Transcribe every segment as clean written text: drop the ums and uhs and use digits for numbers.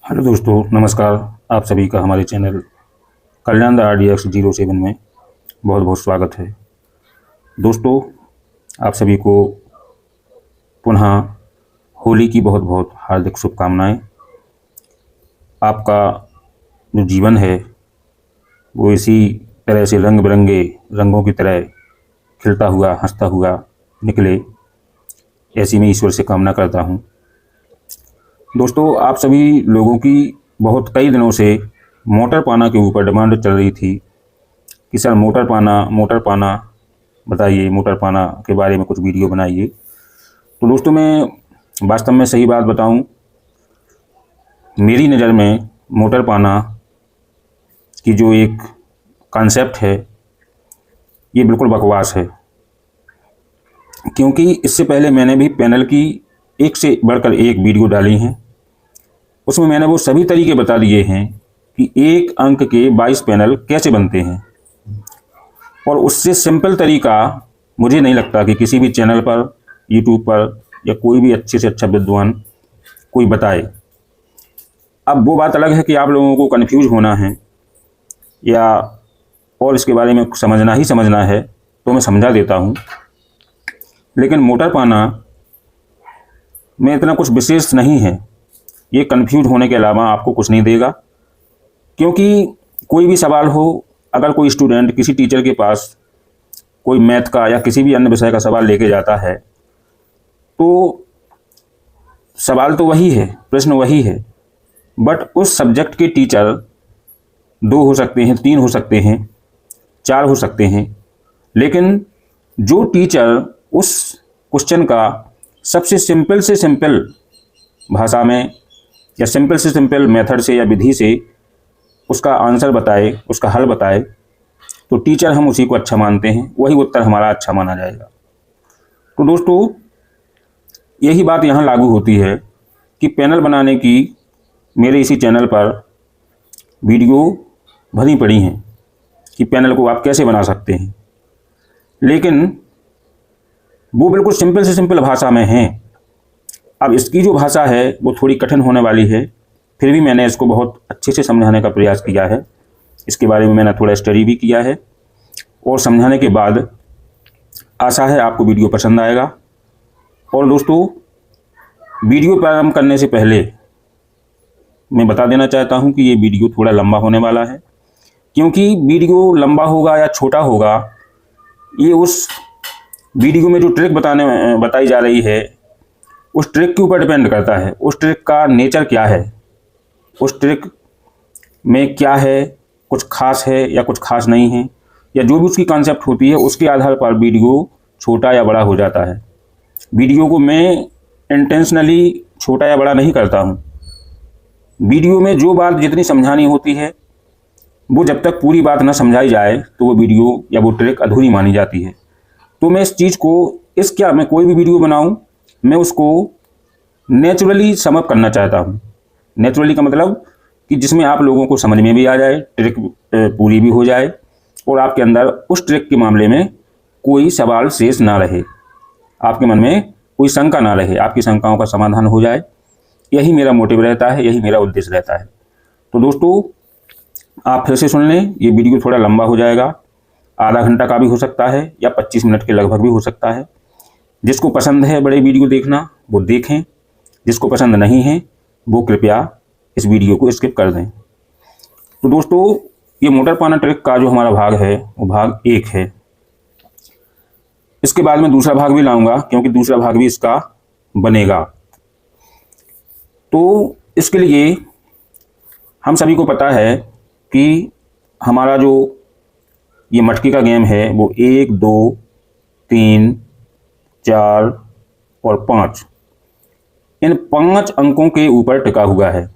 Hello दोस्तों, नमस्कार। आप सभी का हमारे चैनल कल्याण द RDX07 में बहुत बहुत स्वागत है। दोस्तों, आप सभी को पुनः होली की बहुत बहुत हार्दिक शुभकामनाएं। आपका जो जीवन है वो इसी तरह से रंग बिरंगे रंगों की तरह खिलता हुआ हंसता हुआ निकले, ऐसी मैं ईश्वर से कामना करता हूं। दोस्तों, आप सभी लोगों की बहुत कई दिनों से मोटर पाना के ऊपर डिमांड चल रही थी कि सर मोटर पाना बताइए, मोटर पाना के बारे में कुछ वीडियो बनाइए। तो दोस्तों, मैं वास्तव में सही बात बताऊं, मेरी नज़र में मोटर पाना की जो एक कॉन्सेप्ट है ये बिल्कुल बकवास है। क्योंकि इससे पहले मैंने भी पैनल की एक से बढ़कर एक वीडियो डाली हैं, उसमें मैंने वो सभी तरीके बता दिए हैं कि एक अंक के 22 पैनल कैसे बनते हैं, और उससे सिंपल तरीका मुझे नहीं लगता कि किसी भी चैनल पर, यूट्यूब पर या कोई भी अच्छे से अच्छा विद्वान कोई बताए। अब वो बात अलग है कि आप लोगों को कन्फ्यूज होना है या और इसके बारे में समझना है, तो मैं समझा देता हूँ। लेकिन मोटर पाना में इतना कुछ विशेष नहीं है, ये कन्फ्यूज होने के अलावा आपको कुछ नहीं देगा। क्योंकि कोई भी सवाल हो, अगर कोई स्टूडेंट किसी टीचर के पास कोई मैथ का या किसी भी अन्य विषय का सवाल लेके जाता है, तो सवाल तो वही है, प्रश्न वही है, बट उस सब्जेक्ट के टीचर 2 हो सकते हैं, 3 हो सकते हैं, 4 हो सकते हैं। लेकिन जो टीचर उस क्वेश्चन का सबसे सिंपल से सिंपल भाषा में या सिंपल से सिंपल मेथड से या विधि से उसका आंसर बताए, उसका हल बताए, तो टीचर हम उसी को अच्छा मानते हैं, वही उत्तर हमारा अच्छा माना जाएगा। तो दोस्तों, यही बात यहाँ लागू होती है कि पैनल बनाने की मेरे इसी चैनल पर वीडियो भरी पड़ी हैं कि पैनल को आप कैसे बना सकते हैं, लेकिन वो बिल्कुल सिंपल से सिंपल भाषा में हैं। अब इसकी जो भाषा है वो थोड़ी कठिन होने वाली है, फिर भी मैंने इसको बहुत अच्छे से समझाने का प्रयास किया है। इसके बारे में मैंने थोड़ा स्टडी भी किया है, और समझाने के बाद आशा है आपको वीडियो पसंद आएगा। और दोस्तों, वीडियो प्रारंभ करने से पहले मैं बता देना चाहता हूं कि ये वीडियो थोड़ा लंबा होने वाला है। क्योंकि वीडियो लंबा होगा या छोटा होगा, ये उस वीडियो में जो ट्रिक बताई जा रही है उस ट्रिक के ऊपर डिपेंड करता है। उस ट्रिक का नेचर क्या है, उस ट्रिक में क्या है, कुछ खास है या कुछ खास नहीं है, या जो भी उसकी कॉन्सेप्ट होती है उसके आधार पर वीडियो छोटा या बड़ा हो जाता है। वीडियो को मैं इंटेंशनली छोटा या बड़ा नहीं करता हूँ। वीडियो में जो बात जितनी समझानी होती है वो जब तक पूरी बात न समझाई जाए तो वो वीडियो या वो ट्रिक अधूरी मानी जाती है। तो मैं इस चीज़ को मैं कोई भी वीडियो बनाऊं, मैं उसको नेचुरली समअप करना चाहता हूं। नेचुरली का मतलब कि जिसमें आप लोगों को समझ में भी आ जाए, ट्रिक पूरी भी हो जाए, और आपके अंदर उस ट्रिक के मामले में कोई सवाल शेष ना रहे, आपके मन में कोई शंका ना रहे, आपकी शंकाओं का समाधान हो जाए। यही मेरा मोटिव रहता है, यही मेरा उद्देश्य रहता है। तो दोस्तों, आप फिर से सुन लें, ये वीडियो थोड़ा लंबा हो जाएगा, आधा घंटा का भी हो सकता है या 25 मिनट के लगभग भी हो सकता है। जिसको पसंद है बड़े वीडियो देखना वो देखें, जिसको पसंद नहीं है वो कृपया इस वीडियो को स्किप कर दें। तो दोस्तों, ये मोटर पाना ट्रिक का जो हमारा भाग है वो भाग 1 है। इसके बाद मैं दूसरा भाग भी लाऊंगा, क्योंकि दूसरा भाग भी इसका बनेगा। तो इसके लिए हम सभी को पता है कि हमारा जो ये मटकी का गेम है वो 1, 2, 3, 4 और 5, इन 5 अंकों के ऊपर टिका हुआ है।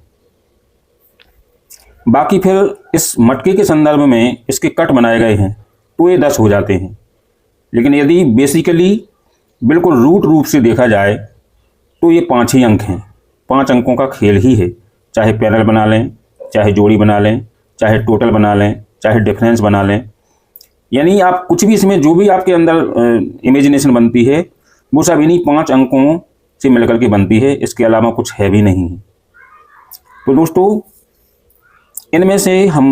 बाकी फिर इस मटके के संदर्भ में इसके कट बनाए गए हैं तो ये 10 हो जाते हैं। लेकिन यदि बेसिकली बिल्कुल रूट से देखा जाए तो ये 5 ही अंक हैं। 5 अंकों का खेल ही है। चाहे पैनल बना लें, चाहे जोड़ी बना लें, चाहे टोटल बना लें, चाहे डिफरेंस बना लें, यानी आप कुछ भी इसमें जो भी आपके अंदर इमेजिनेशन बनती है वो सब इन्हीं 5 अंकों से मिलकर के बनती है। इसके अलावा कुछ है भी नहीं है। तो दोस्तों इनमें से हम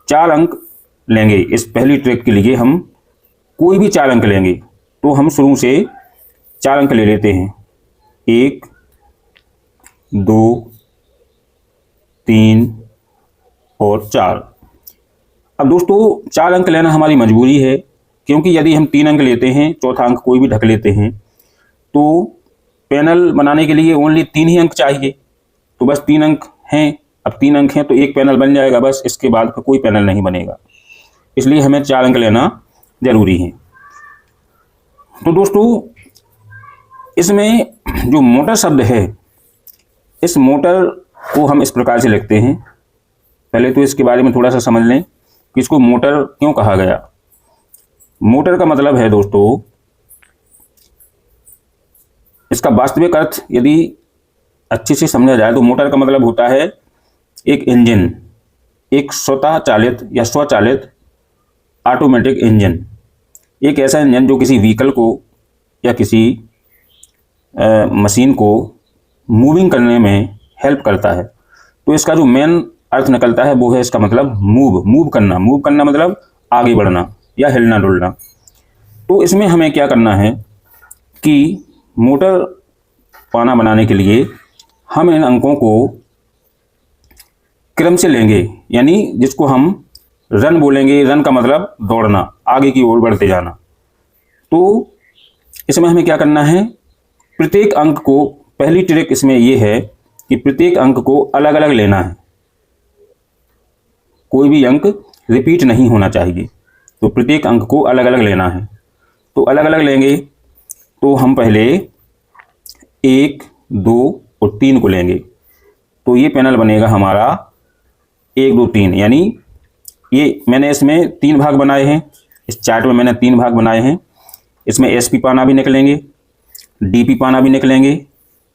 4 अंक लेंगे। इस पहली ट्रैक के लिए हम कोई भी 4 अंक लेंगे। तो हम शुरू से 4 अंक ले लेते हैं। 1 2 3 और 4। अब दोस्तों 4 अंक लेना हमारी मजबूरी है, क्योंकि यदि हम 3 अंक लेते हैं, चौथा अंक कोई भी ढक लेते हैं, तो पैनल बनाने के लिए ओनली 3 ही अंक चाहिए। तो बस 3 अंक हैं। अब 3 अंक हैं तो एक पैनल बन जाएगा, बस। इसके बाद कोई पैनल नहीं बनेगा। इसलिए हमें 4 अंक लेना जरूरी है। तो दोस्तों इसमें जो मोटर शब्द है, इस मोटर को हम इस प्रकार से लिखते हैं। पहले तो इसके बारे में थोड़ा सा समझ लें कि इसको मोटर क्यों कहा गया। मोटर का मतलब है दोस्तों, इसका वास्तविक अर्थ यदि अच्छे से समझा जाए तो मोटर का मतलब होता है एक इंजन, एक स्वतः चालित या स्वचालित ऑटोमेटिक इंजन। एक ऐसा इंजन जो किसी व्हीकल को या किसी मशीन को मूविंग करने में हेल्प करता है। तो इसका जो मेन अर्थ निकलता है वो है इसका मतलब मूव करना। मूव करना मतलब आगे बढ़ना या हिलना डुलना। तो इसमें हमें क्या करना है कि मोटर पाना बनाने के लिए हम इन अंकों को क्रम से लेंगे, यानी जिसको हम रन बोलेंगे। रन का मतलब दौड़ना, आगे की ओर बढ़ते जाना। तो इसमें हमें क्या करना है, प्रत्येक अंक को, पहली ट्रिक इसमें यह है कि प्रत्येक अंक को अलग अलग लेना है। कोई भी अंक रिपीट नहीं होना चाहिए। तो प्रत्येक अंक को अलग अलग लेना है। तो अलग अलग लेंगे तो हम पहले 1 2 और 3 को लेंगे। तो ये पैनल बनेगा हमारा 1 2 3, यानी ये मैंने इसमें 3 भाग बनाए हैं। इस चार्ट में मैंने 3 भाग बनाए हैं। इसमें एसपी पाना भी निकलेंगे, डीपी पाना भी निकलेंगे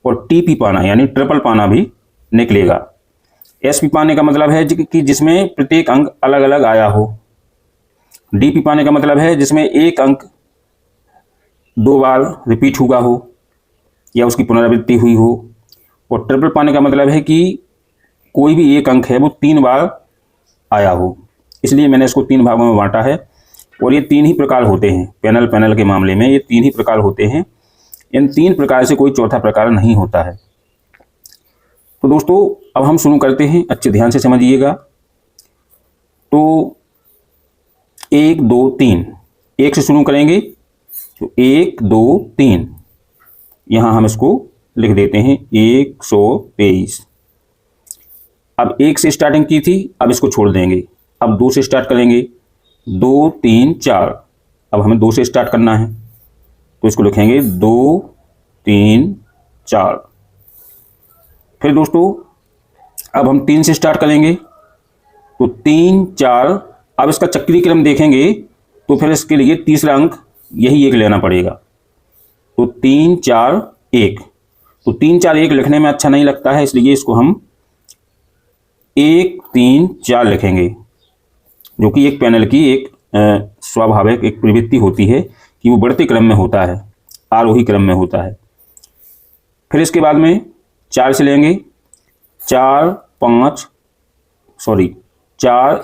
और टीपी पाना यानी ट्रिपल पाना भी निकलेगा। एसपी पाने का मतलब है कि जिसमें प्रत्येक अंक अलग अलग आया हो। डीपी पाने का मतलब है जिसमें एक अंक 2 बार रिपीट हुआ हो या उसकी पुनरावृत्ति हुई हो। और ट्रिपल पाने का मतलब है कि कोई भी एक अंक है वो 3 बार आया हो। इसलिए मैंने इसको 3 भागों में बांटा है। और ये 3 ही प्रकार होते हैं पैनल के मामले में। ये 3 ही प्रकार होते हैं। इन 3 प्रकार से कोई चौथा प्रकार नहीं होता है। तो दोस्तों अब हम शुरू करते हैं, अच्छे ध्यान से समझिएगा। तो 1 2 3, 1 से शुरू करेंगे। तो 1 2 3, यहाँ हम इसको लिख देते हैं 123। अब 1 से स्टार्टिंग की थी, अब इसको छोड़ देंगे। अब 2 से स्टार्ट करेंगे, 2 3 4। अब हमें 2 से स्टार्ट करना है तो इसको लिखेंगे 2 3 4। फिर दोस्तों अब हम 3 से स्टार्ट करेंगे तो 3 4। अब इसका चक्रीय क्रम देखेंगे तो फिर इसके लिए तीसरा अंक यही 1 लेना पड़ेगा। तो 3 4 1। तो 3 4 1 लिखने में अच्छा नहीं लगता है, इसलिए इसको हम 1 3 4 लिखेंगे, जो कि एक पैनल की एक स्वाभाविक एक प्रवृत्ति होती है कि वो बढ़ते क्रम में होता है, आरोही क्रम में होता है। फिर इसके बाद में 4 से लेंगे, 4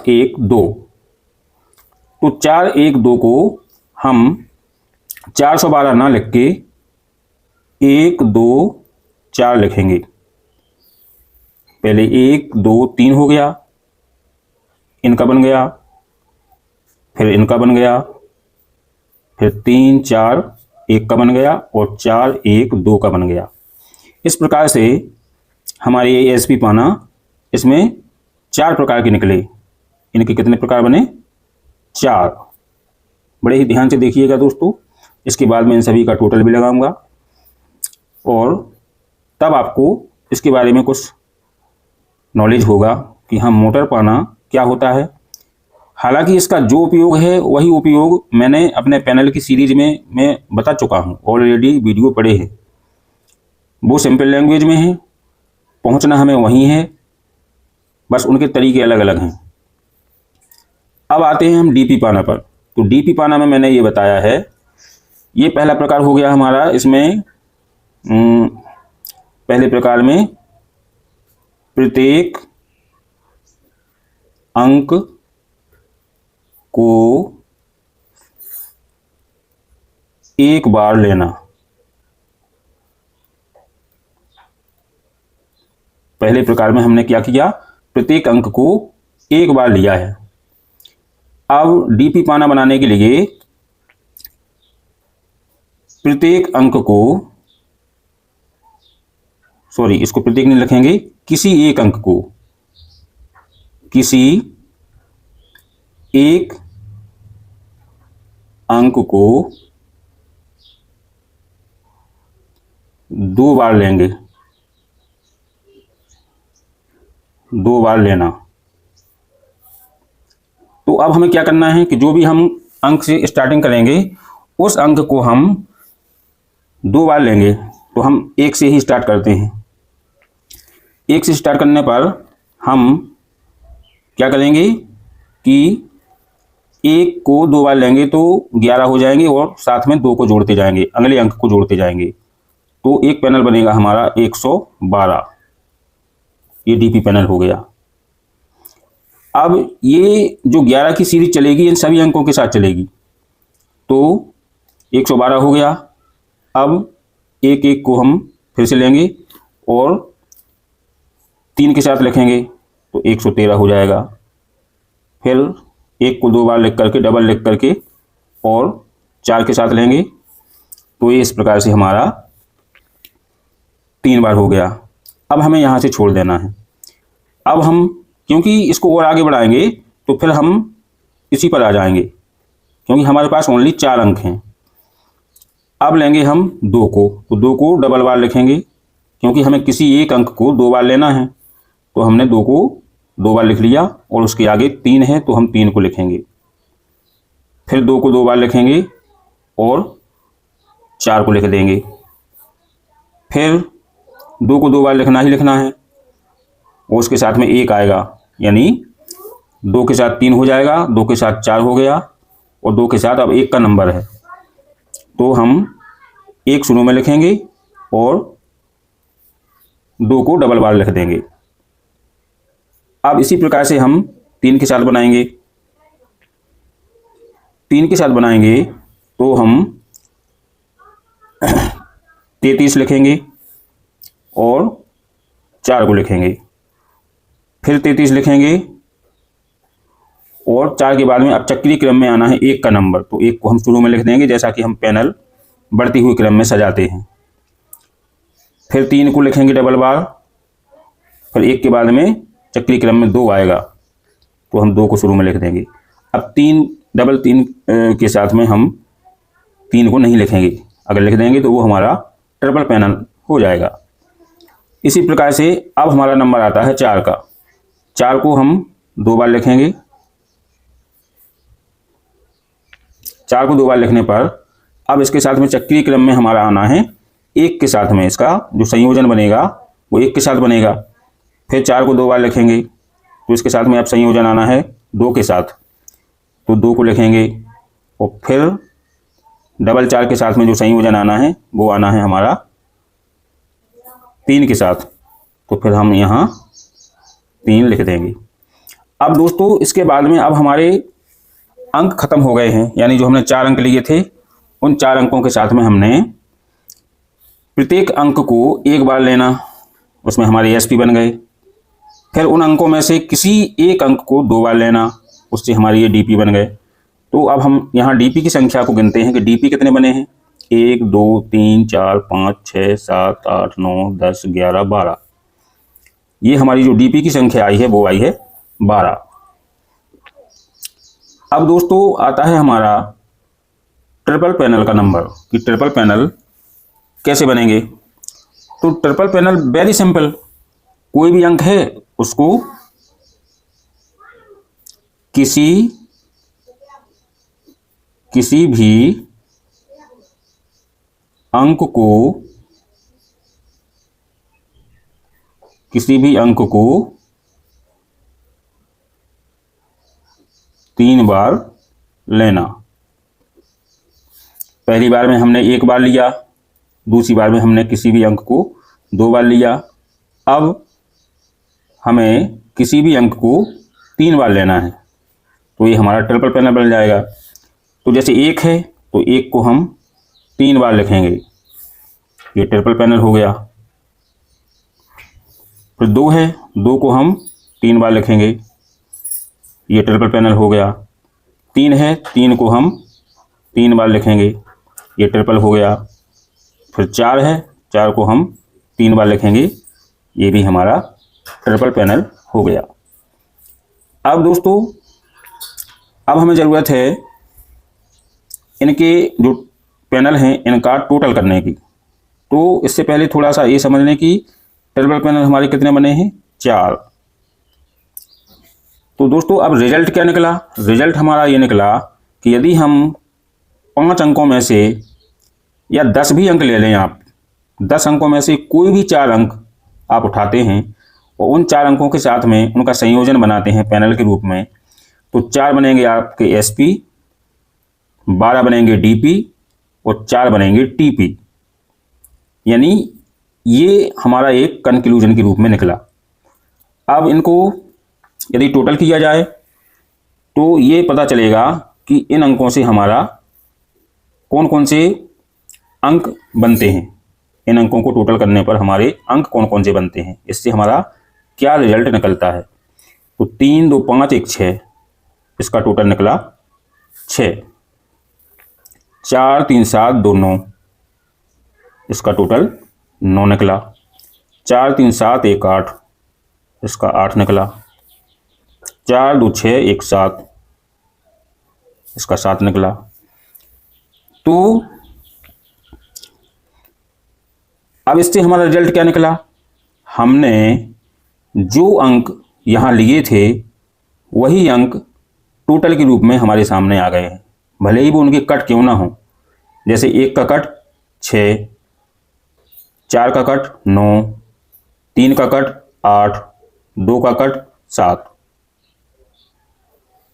1 2। तो 4 1 2 को हम 412 ना लिख के 1 2 4 लिखेंगे। पहले 1 2 3 हो गया, इनका बन गया, फिर इनका बन गया, फिर 3 4 1 का बन गया और 4 1 2 का बन गया। इस प्रकार से हमारे ये एसपी पाना इसमें 4 प्रकार के निकले। इनके कितने प्रकार बने? 4। बड़े ही ध्यान से देखिएगा दोस्तों। इसके बाद में इन सभी का टोटल भी लगाऊंगा और तब आपको इसके बारे में कुछ नॉलेज होगा कि हाँ मोटर पाना क्या होता है। हालांकि इसका जो उपयोग है वही उपयोग मैंने अपने पैनल की सीरीज में मैं बता चुका हूँ, ऑलरेडी वीडियो पड़े हैं। वो सिंपल लैंग्वेज में है, पहुँचना हमें वहीं है, बस उनके तरीके अलग अलग हैं। अब आते हैं हम डीपी पाना पर। तो डीपी पाना में मैंने ये बताया है, ये पहला प्रकार हो गया हमारा। इसमें पहले प्रकार में प्रत्येक अंक को एक बार लेना। पहले प्रकार में हमने क्या किया, प्रत्येक अंक को एक बार लिया है। अब डीपी पाना बनाने के लिए प्रत्येक अंक को, सॉरी इसको प्रत्येक नहीं लिखेंगे, किसी एक अंक को, किसी एक अंक को दो बार लेंगे, दो बार लेना। तो अब हमें क्या करना है कि जो भी हम अंक से स्टार्टिंग करेंगे उस अंक को हम दो बार लेंगे। तो हम एक से ही स्टार्ट करते हैं। एक से स्टार्ट करने पर हम क्या करेंगे कि एक को दो बार लेंगे तो 11 हो जाएंगे और साथ में दो को जोड़ते जाएंगे, अगले अंक को जोड़ते जाएंगे। तो एक पैनल बनेगा हमारा 112। ये डीपी पैनल हो गया। अब ये जो 11 की सीरीज चलेगी इन सभी अंकों के साथ चलेगी। तो 112 हो गया। अब एक एक को हम फिर से लेंगे और 3 के साथ लिखेंगे तो 113 हो जाएगा। फिर एक को दो बार लिख करके, डबल लिख करके और 4 के साथ लेंगे तो ये इस प्रकार से हमारा 3 बार हो गया। अब हमें यहाँ से छोड़ देना है। अब हम क्योंकि इसको और आगे बढ़ाएंगे तो फिर हम इसी पर आ जाएंगे, क्योंकि हमारे पास ओनली 4 अंक हैं। अब लेंगे हम 2 को, तो 2 को डबल बार लिखेंगे, क्योंकि हमें किसी एक अंक को 2 बार लेना है। तो हमने 2 को 2 बार लिख लिया और उसके आगे 3 है तो हम 3 को लिखेंगे। फिर 2 को 2 बार लिखेंगे और 4 को लिख देंगे। फिर 2 को 2 बार लिखना ही लिखना है और उसके साथ में 1 आएगा, यानी 2 के साथ 3 हो जाएगा, 2 के साथ 4 हो गया और 2 के साथ अब 1 का नंबर है तो हम 1 शुरू में लिखेंगे और 2 को डबल बार लिख देंगे। अब इसी प्रकार से हम 3 के साथ बनाएंगे। 3 के साथ बनाएंगे तो हम 33 लिखेंगे और 4 को लिखेंगे। फिर 33 लिखेंगे और 4 के बाद में अब चक्रीय क्रम में आना है 1 का नंबर, तो 1 को हम शुरू में लिख देंगे जैसा कि हम पैनल बढ़ती हुई क्रम में सजाते हैं। फिर 3 को लिखेंगे डबल बार, फिर 1 के बाद में चक्रीय क्रम में 2 आएगा तो हम 2 को शुरू में लिख देंगे। अब 3 डबल 3 के साथ में हम 3 को नहीं लिखेंगे, अगर लिख देंगे तो वो हमारा ट्रिपल पैनल हो जाएगा। इसी प्रकार से अब हमारा नंबर आता है 4 का। 4 को हम 2 बार लिखेंगे। 4 को 2 बार लिखने पर अब इसके साथ में चक्रीय क्रम में हमारा आना है 1 के साथ में, इसका जो संयोजन बनेगा वो 1 के साथ बनेगा। फिर 4 को 2 बार लिखेंगे तो इसके साथ में अब संयोजन आना है 2 के साथ, तो 2 को लिखेंगे और फिर डबल 4 के साथ में जो संयोजन आना है वो आना है हमारा 3 के साथ, तो फिर हम यहाँ 3 लिख देंगे। अब दोस्तों इसके बाद में अब हमारे अंक खत्म हो गए हैं, यानी जो हमने 4 अंक लिए थे उन 4 अंकों के साथ में हमने प्रत्येक अंक को एक बार लेना, उसमें हमारे एसपी बन गए। फिर उन अंकों में से किसी एक अंक को 2 बार लेना, उससे हमारे ये डीपी बन गए। तो अब हम यहाँ डीपी की संख्या को गिनते हैं कि डीपी कितने बने हैं। 1 2 3 4 5 6 7 8 9 10 11 12। ये हमारी जो डीपी की संख्या आई है वो आई है 12। अब दोस्तों आता है हमारा ट्रिपल पैनल का नंबर, कि ट्रिपल पैनल कैसे बनेंगे। तो ट्रिपल पैनल वेरी सिंपल, कोई भी अंक है उसको किसी भी अंक को 3 बार लेना। पहली बार में हमने 1 बार लिया, दूसरी बार में हमने किसी भी अंक को 2 बार लिया। अब हमें किसी भी अंक को 3 बार लेना है, तो ये हमारा ट्रिपल पैनल बन जाएगा। तो जैसे 1 है तो 1 को हम 3 बार लिखेंगे, ये ट्रिपल पैनल हो गया। फिर 2 है, 2 को हम 3 बार लिखेंगे, ये ट्रिपल पैनल हो गया। 3 है, 3 को हम 3 बार लिखेंगे, ये ट्रिपल हो गया। फिर 4 है, 4 को हम 3 बार लिखेंगे, ये भी हमारा ट्रिपल पैनल हो गया। अब दोस्तों, अब हमें ज़रूरत है इनके जो पैनल हैं इनका टोटल करने की। तो इससे पहले थोड़ा सा ये समझ लें कि ट्रिपल पैनल हमारे कितने बने हैं, 4। तो दोस्तों अब रिजल्ट क्या निकला? रिजल्ट हमारा ये निकला कि यदि हम 5 अंकों में से या 10 भी अंक ले लें, आप 10 अंकों में से कोई भी 4 अंक आप उठाते हैं और उन 4 अंकों के साथ में उनका संयोजन बनाते हैं पैनल के रूप में, तो 4 बनेंगे आपके SP, 12 बनेंगे DP और 4 बनेंगे TP। यानी ये हमारा एक कंक्लूजन के रूप में निकला। अब इनको यदि टोटल किया जाए तो ये पता चलेगा कि इन अंकों से हमारा कौन कौन से अंक बनते हैं। इन अंकों को टोटल करने पर हमारे अंक कौन कौन से बनते हैं, इससे हमारा क्या रिजल्ट निकलता है। तो 3 2 5 1 6, इसका टोटल निकला 6। 4 3 7 2 9, इसका टोटल 9 निकला। 4 3 7 1 8, इसका 8 निकला। 4 2 6 1 7, इसका 7 निकला। तो अब इससे हमारा रिजल्ट क्या निकला? हमने जो अंक यहाँ लिए थे वही अंक टोटल के रूप में हमारे सामने आ गए हैं, भले ही वो उनके कट क्यों ना हो। जैसे 1 का कट 6, 4 का कट 9, 3 का कट 8, 2 का कट 7।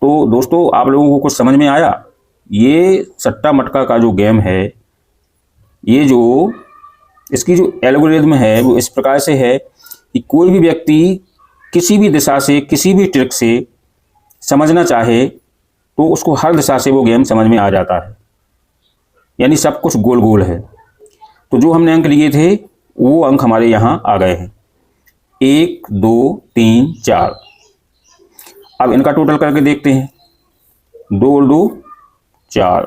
तो दोस्तों आप लोगों को कुछ समझ में आया? ये सट्टा मटका का जो गेम है, ये जो इसकी जो एल्गोरिथम है वो इस प्रकार से है कि कोई भी व्यक्ति किसी भी दिशा से किसी भी ट्रिक से समझना चाहे तो उसको हर दिशा से वो गेम समझ में आ जाता है, यानी सब कुछ गोल गोल है। तो जो हमने अंक लिए थे वो अंक हमारे यहाँ आ गए हैं, 1 2 3 4। अब इनका टोटल करके देखते हैं। 2 और 2 4,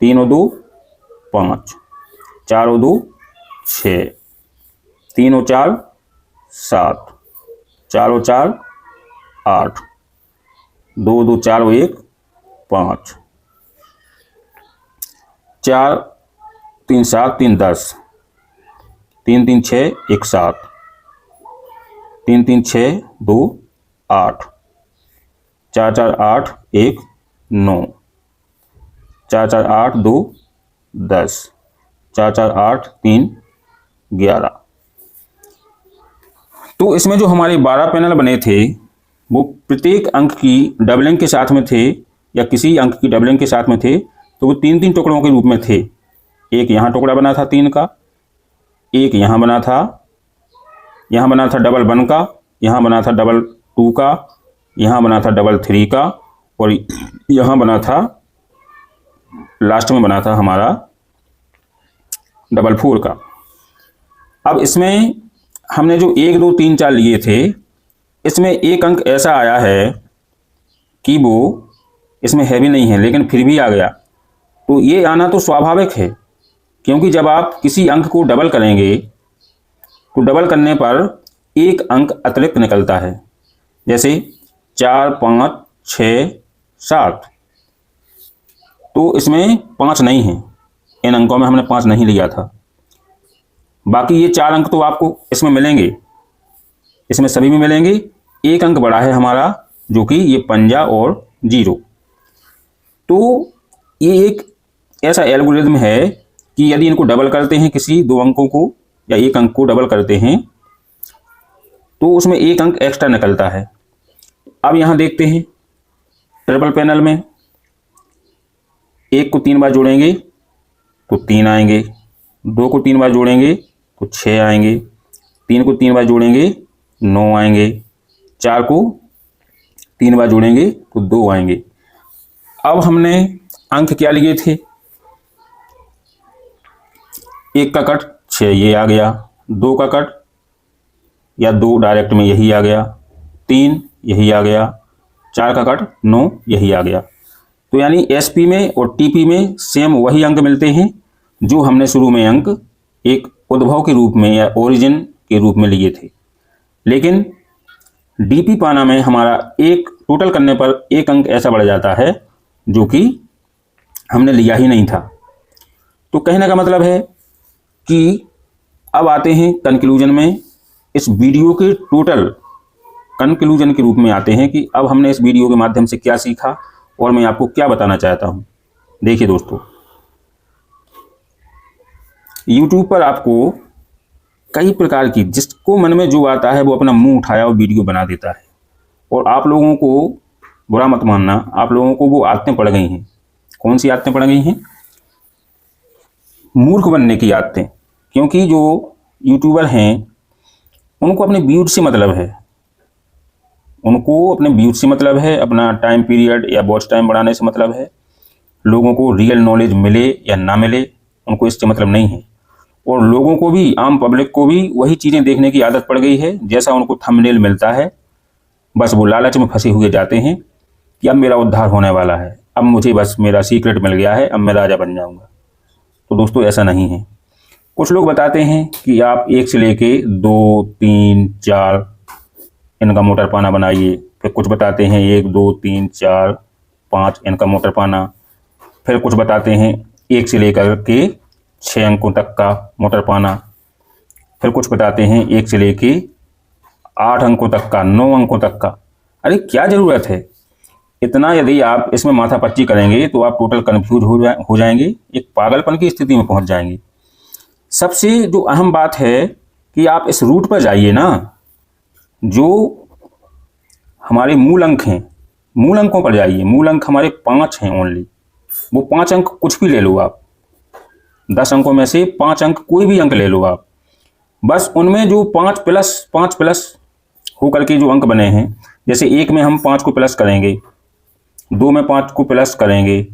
3 और 2 5, 4 और 2 6, 3 और 4 7, 4 और 4 8, 2 2 4 और 1 5, 4 3 7 3 10, 3 3 6 1 7, 3 3 6 2 8, 4 4 8 1 9, 4 4 8 2 10, 4 4 8 3 11। तो इसमें जो हमारे 12 पैनल बने थे वो प्रत्येक अंक की डबलिंग के साथ में थे या किसी अंक की डबलिंग के साथ में थे, तो वो 3-3 टुकड़ों के रूप में थे। एक यहाँ टुकड़ा बना था 3 का, एक यहाँ बना था डबल 1 का, यहाँ बना था डबल 2 का, यहाँ बना था डबल 3 का और यहाँ बना था, लास्ट में बना था हमारा डबल 4 का। अब इसमें हमने जो 1 2 3 4 लिए थे, इसमें एक अंक ऐसा आया है कि वो इसमें हैवी नहीं है लेकिन फिर भी आ गया। तो ये आना तो स्वाभाविक है, क्योंकि जब आप किसी अंक को डबल करेंगे तो डबल करने पर एक अंक अतिरिक्त निकलता है। जैसे 4 5 6 7, तो इसमें 5 नहीं है, इन अंकों में हमने 5 नहीं लिया था। बाकी ये 4 अंक तो आपको इसमें मिलेंगे, इसमें सभी में मिलेंगे। एक अंक बड़ा है हमारा जो कि ये 5 और 0। तो ये एक ऐसा एल्गोरिथम है कि यदि इनको डबल करते हैं, किसी 2 अंकों को या एक अंक को डबल करते हैं, तो उसमें एक अंक एक्स्ट्रा निकलता है। अब यहाँ देखते हैं ट्रिपल पैनल में 1 को 3 बार जोड़ेंगे तो 3 आएंगे, 2 को 3 बार जोड़ेंगे तो 6 आएंगे, 3 को 3 बार जोड़ेंगे 9 आएंगे, 4 को 3 बार जोड़ेंगे तो 2 आएंगे। अब हमने अंक क्या लिए थे, 1 का कट 6 ये आ गया, 2 का कट या 2 डायरेक्ट में यही आ गया, 3 यही आ गया, 4 का कट 9 यही आ गया। तो यानी एसपी में और टीपी में सेम वही अंक मिलते हैं जो हमने शुरू में अंक एक उद्भव के रूप में या ओरिजिन के रूप में लिए थे। लेकिन डीपी पाना में हमारा एक टोटल करने पर एक अंक ऐसा बढ़ जाता है जो कि हमने लिया ही नहीं था। तो कहने का मतलब है कि अब आते हैं कंक्लूजन में, इस वीडियो के टोटल कंक्लूजन के रूप में आते हैं कि अब हमने इस वीडियो के माध्यम से क्या सीखा और मैं आपको क्या बताना चाहता हूं। देखिए दोस्तों, YouTube पर आपको कई प्रकार की, जिसको मन में जो आता है वो अपना मुंह उठाया और वीडियो बना देता है। और आप लोगों को बुरा मत मानना, आप लोगों को वो आदतें पड़ गई हैं। कौन सी आदतें पड़ गई हैं? मूर्ख बनने की आदतें। क्योंकि जो यूट्यूबर हैं उनको अपने व्यूज से मतलब है, उनको अपने व्यूज से मतलब है, अपना टाइम पीरियड या वॉच टाइम बढ़ाने से मतलब है। लोगों को रियल नॉलेज मिले या ना मिले उनको इससे मतलब नहीं है। और लोगों को भी, आम पब्लिक को भी वही चीज़ें देखने की आदत पड़ गई है जैसा उनको थंबनेल मिलता है। बस वो लालच में फंसे हुए जाते हैं कि अब मेरा उद्धार होने वाला है, अब मुझे बस मेरा सीक्रेट मिल गया है, अब मैं राजा बन जाऊंगा। तो दोस्तों ऐसा नहीं है। कुछ लोग बताते हैं कि आप 1 से लेके 2, 3, 4 इनका मोटर पाना बनाइए। फिर कुछ बताते हैं 1, 2, 3, 4, 5 इनका मोटर पाना। फिर कुछ बताते हैं 1 से लेकर के 6 अंकों तक का मोटर पाना। फिर कुछ बताते हैं 1 से लेके 8 अंकों तक का, 9 अंकों तक का। अरे क्या ज़रूरत है इतना? यदि आप इसमें माथापच्ची करेंगे तो आप टोटल कन्फ्यूज हो जाएंगे, एक पागलपन की स्थिति में पहुंच जाएंगे। सबसे जो अहम बात है कि आप इस रूट पर जाइए ना, जो हमारे मूल अंक हैं, मूल अंकों पर जाइए। मूल अंक हमारे 5 हैं ओनली। वो 5 अंक कुछ भी ले लो आप, 10 अंकों में से 5 अंक कोई भी अंक ले लो आप। बस उनमें जो 5 प्लस हो करके जो अंक बने हैं, जैसे 1 में हम 5 को प्लस करेंगे, 2 में 5 को प्लस करेंगे,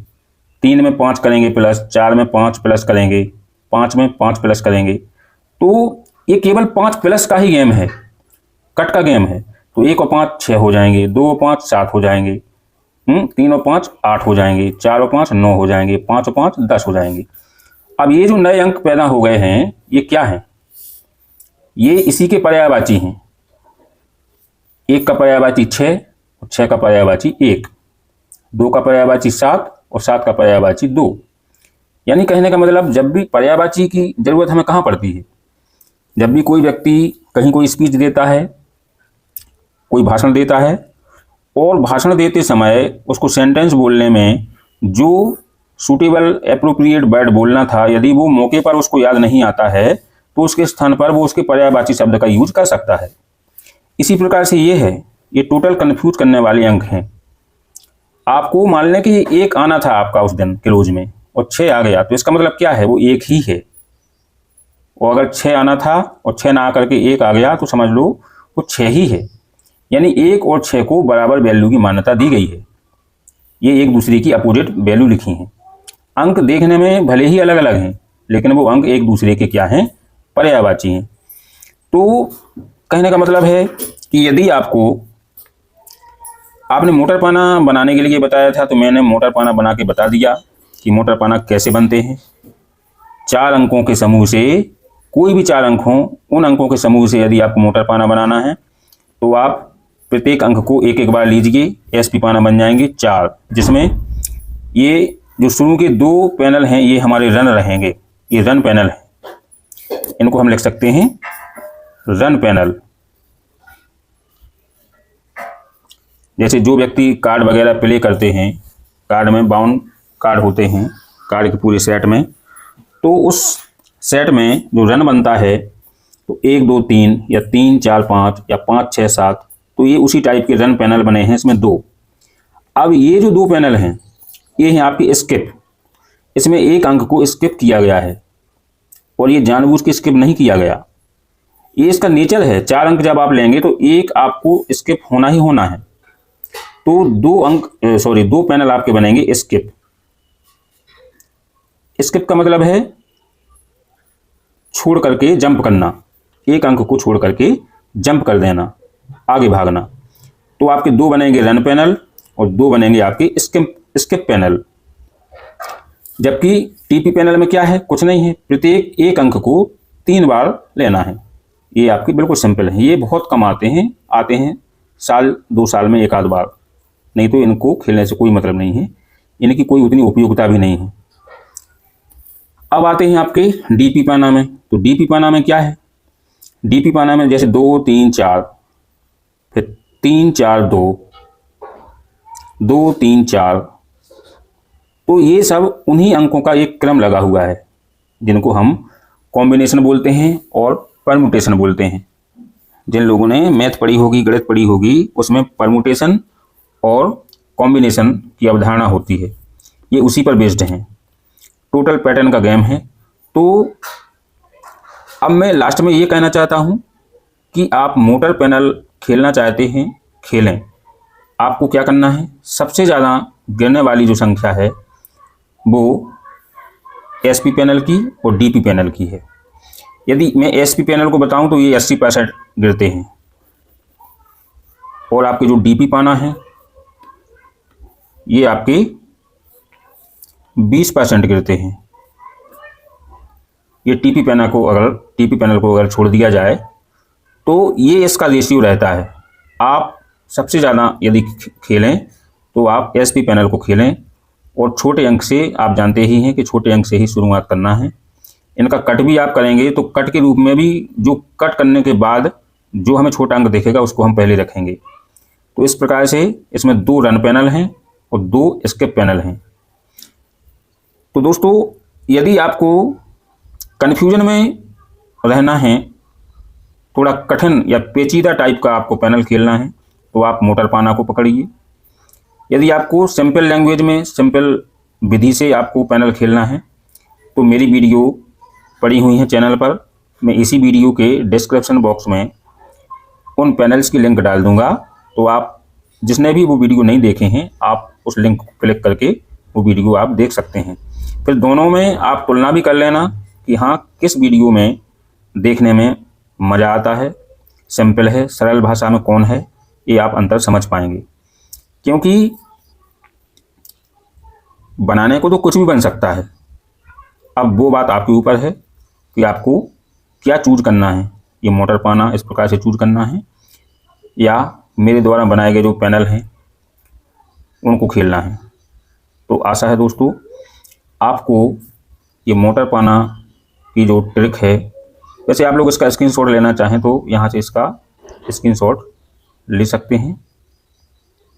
3 में 5 करेंगे प्लस, 4 में 5 प्लस करेंगे, 5 में 5 प्लस करेंगे। तो ये केवल 5 प्लस का ही गेम है, कट का गेम है। तो 1 और 5 6 हो जाएंगे, 2 और 5 7 हो जाएंगे, 3 और 5 8 हो जाएंगे, 4 और 5 9 हो जाएंगे, 5 और 5 10 हो जाएंगे। अब ये जो नए अंक पैदा हो गए हैं ये क्या हैं? ये इसी के पर्यायवाची हैं। 1 का पर्यायवाची 6 और 6 का पर्यायवाची 1, 2 का पर्यायवाची 7 और 7 का पर्यायवाची 2। यानी कहने का मतलब जब भी पर्यायवाची की जरूरत हमें कहाँ पड़ती है? जब भी कोई व्यक्ति कहीं कोई स्पीच देता है, कोई भाषण देता है, और भाषण देते समय उसको सेंटेंस बोलने में जो सूटेबल एप्रोप्रिएट वर्ड बोलना था, यदि वो मौके पर उसको याद नहीं आता है तो उसके स्थान पर वो उसके पर्यायवाची शब्द का यूज कर सकता है। इसी प्रकार से ये है, ये टोटल कन्फ्यूज करने वाले अंक हैं। आपको मान लें कि 1 आना था आपका उस दिन क्लोज में और 6 आ गया, तो इसका मतलब क्या है? वो 1 ही है। और अगर 6 आना था और 6 ना आकर के 1 आ गया तो समझ लो वो 6 ही है। यानी 1 और 6 को बराबर वैल्यू की मान्यता दी गई है। ये एक दूसरे की अपोजिट वैल्यू लिखी हैं। अंक देखने में भले ही अलग अलग हैं, लेकिन वो अंक एक दूसरे के क्या हैं? पर्यायवाची हैं। तो कहने का मतलब है कि यदि आपने मोटर पाना बनाने के लिए बताया था, तो मैंने मोटर पाना बना के बता दिया कि मोटर पाना कैसे बनते हैं। 4 अंकों के समूह से, कोई भी 4 अंक हों, उन अंकों के समूह से यदि आपको मोटर पाना बनाना है तो आप प्रत्येक अंक को एक एक बार लीजिए, एसपी पाना बन जाएंगे 4, जिसमें ये जो शुरू के 2 पैनल हैं ये हमारे रन रहेंगे। ये रन पैनल है, इनको हम लिख सकते हैं रन पैनल। जैसे जो व्यक्ति कार्ड वगैरह प्ले करते हैं, कार्ड में बाउंड कार्ड होते हैं, कार्ड के पूरे सेट में, तो उस सेट में जो रन बनता है तो 1 2 3 या 3 4 5 या 5 6 7, तो ये उसी टाइप के रन पैनल बने हैं, इसमें 2। अब ये जो 2 पैनल हैं ये हैं आपकी स्किप। इसमें 1 अंक को स्किप किया गया है और ये जानबूझ के स्किप नहीं किया गया। ये इसका नेचर है। 4 अंक जब आप लेंगे तो एक आपको स्किप होना ही होना है। तो 2 पैनल आपके बनेंगे स्किप। स्किप का मतलब है छोड़ करके जंप करना, एक अंक को छोड़ करके जंप कर देना, आगे भागना। तो आपके 2 बनेंगे रन पैनल और 2 बनेंगे आपके स्किप पैनल। जबकि टीपी पैनल में क्या है, कुछ नहीं है, प्रत्येक एक अंक को 3 बार लेना है। ये आपके बिल्कुल सिंपल है। ये बहुत कम आते हैं साल 2 साल में 1 आध बार, नहीं तो इनको खेलने से कोई मतलब नहीं है, इनकी कोई उतनी उपयोगिता भी नहीं है। अब आते हैं आपके डीपी पाना में। तो डीपी पाना में क्या है, डीपी पाना में जैसे 2 3 4, फिर 3 4 2, 2 3 4, तो ये सब उन्हीं अंकों का एक क्रम लगा हुआ है जिनको हम कॉम्बिनेशन बोलते हैं और परमुटेशन बोलते हैं। जिन लोगों ने मैथ पढ़ी होगी, गणित पढ़ी होगी, उसमें परमुटेशन और कॉम्बिनेशन की अवधारणा होती है, ये उसी पर बेस्ड हैं। टोटल पैटर्न का गेम है। तो अब मैं लास्ट में ये कहना चाहता हूँ कि आप मोटर पैनल खेलना चाहते हैं, खेलें। आपको क्या करना है, सबसे ज़्यादा गिरने वाली जो संख्या है वो एसपी पैनल की और डीपी पैनल की है। यदि मैं एसपी पैनल को बताऊं तो ये 80% गिरते हैं, और आपके जो डीपी पाना है ये आपके 20% गिरते हैं। ये टीपी पैनल को अगर छोड़ दिया जाए तो ये इसका रेशियो रहता है। आप सबसे ज़्यादा यदि खेलें तो आप एसपी पैनल को खेलें, और छोटे अंक से, आप जानते ही हैं कि छोटे अंक से ही शुरुआत करना है। इनका कट भी आप करेंगे तो कट के रूप में भी, जो कट करने के बाद जो हमें छोटा अंक दिखेगा उसको हम पहले रखेंगे। तो इस प्रकार से इसमें 2 रन पैनल हैं और 2 स्किप पैनल हैं। तो दोस्तों, यदि आपको कन्फ्यूजन में रहना है, थोड़ा कठिन या पेचीदा टाइप का आपको पैनल खेलना है, तो आप मोटर पाना को पकड़िए। यदि आपको सिंपल लैंग्वेज में, सिंपल विधि से आपको पैनल खेलना है तो मेरी वीडियो पड़ी हुई है चैनल पर। मैं इसी वीडियो के डिस्क्रिप्शन बॉक्स में उन पैनल्स की लिंक डाल दूंगा। तो आप जिसने भी वो वीडियो नहीं देखे हैं, आप उस लिंक को क्लिक करके वो वीडियो आप देख सकते हैं। फिर दोनों में आप तुलना भी कर लेना कि हाँ, किस वीडियो में देखने में मज़ा आता है, सिंपल है, सरल भाषा में कौन है, ये आप अंतर समझ पाएंगे। क्योंकि बनाने को तो कुछ भी बन सकता है। अब वो बात आपके ऊपर है कि आपको क्या चूज करना है, ये मोटर पाना इस प्रकार से चूज करना है या मेरे द्वारा बनाए गए जो पैनल हैं उनको खेलना है। तो आशा है दोस्तों, आपको ये मोटर पाना की जो ट्रिक है, वैसे आप लोग इसका स्क्रीनशॉट लेना चाहें तो यहाँ से इसका स्क्रीनशॉट ले सकते हैं।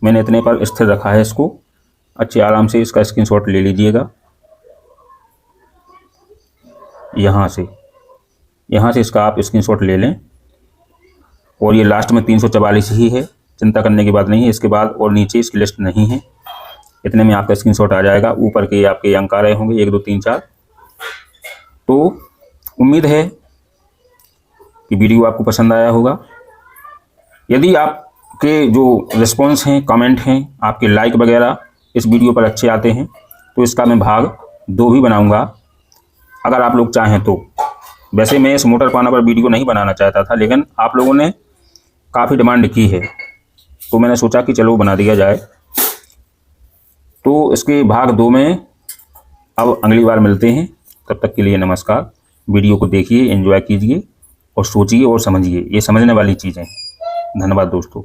मैंने इतने पर स्थिर रखा है इसको, अच्छे आराम से इसका स्क्रीनशॉट ले लीजिएगा। यहाँ से इसका आप स्क्रीनशॉट ले लें, और ये लास्ट में 344 ही है, चिंता करने की बात नहीं है। इसके बाद और नीचे इसकी लिस्ट नहीं है, इतने में आपका स्क्रीनशॉट आ जाएगा। ऊपर के आपके अंक आ रहे होंगे 1 2 3 4। तो उम्मीद है कि वीडियो आपको पसंद आया होगा। यदि आपके जो रिस्पॉन्स हैं, कमेंट हैं, आपके लाइक वगैरह इस वीडियो पर अच्छे आते हैं तो इसका मैं भाग 2 भी बनाऊंगा, अगर आप लोग चाहें तो। वैसे मैं इस मोटर पाना पर वीडियो नहीं बनाना चाहता था, लेकिन आप लोगों ने काफ़ी डिमांड की है तो मैंने सोचा कि चलो बना दिया जाए। तो इसके भाग 2 में अब अगली बार मिलते हैं। तब तक के लिए नमस्कार। वीडियो को देखिए, एंजॉय कीजिए और सोचिए और समझिए, ये समझने वाली चीज़ें। धन्यवाद दोस्तों।